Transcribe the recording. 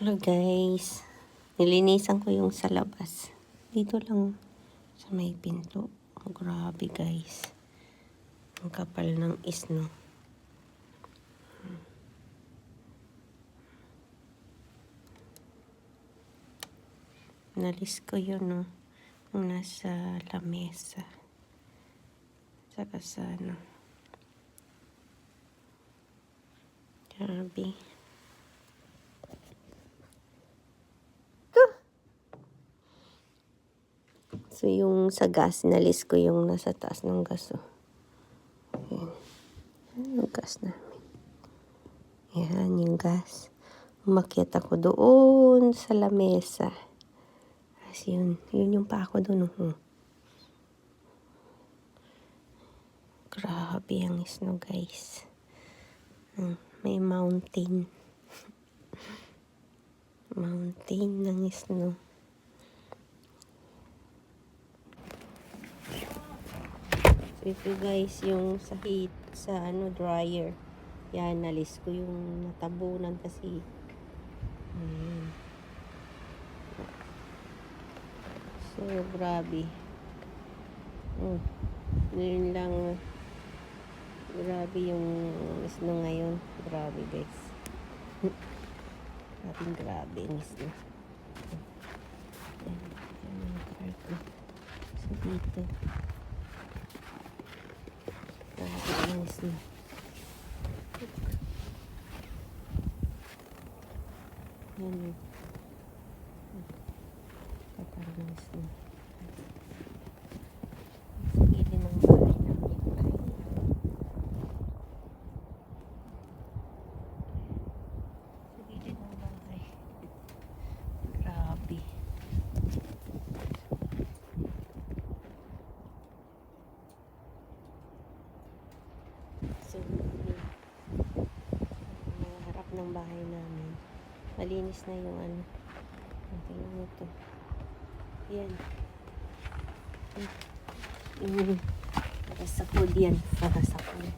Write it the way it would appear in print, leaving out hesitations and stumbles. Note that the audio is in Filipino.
Hello guys, nilinisan ko yung sa labas. Dito lang sa may pinto. Oh, grabe guys. Ang kapal ng isno. Nalis ko yun, no? Yung nasa lamesa. Saka sa ano. Grabe. So, yung sa gas, nalis ko yung nasa taas ng gas. Oh. Ayan. Yung gas namin. Ayan, yung gas. Umakyat ako doon sa lamesa. As yun yung pa ako doon. Oh. Grabe ang snow, guys. May mountain. Mountain ng snow. So ito guys, yung sa heat, sa ano, dryer. Yan, nalis ko yung natabunan kasi. So, grabe. Yun lang. Grabe yung snow ngayon. Grabe guys. Grabe yung snow. Yan yung car ko. So dito. Grabe yung snow. Yan. Kapal yung snow. Sa gilid ng bahay namin. Sa gilid ng bahay. Grabe. So, mga harap ng bahay namin. Malinis na yung ano. Tingnan mo to. Yan. Para sa food yan. Para sa food.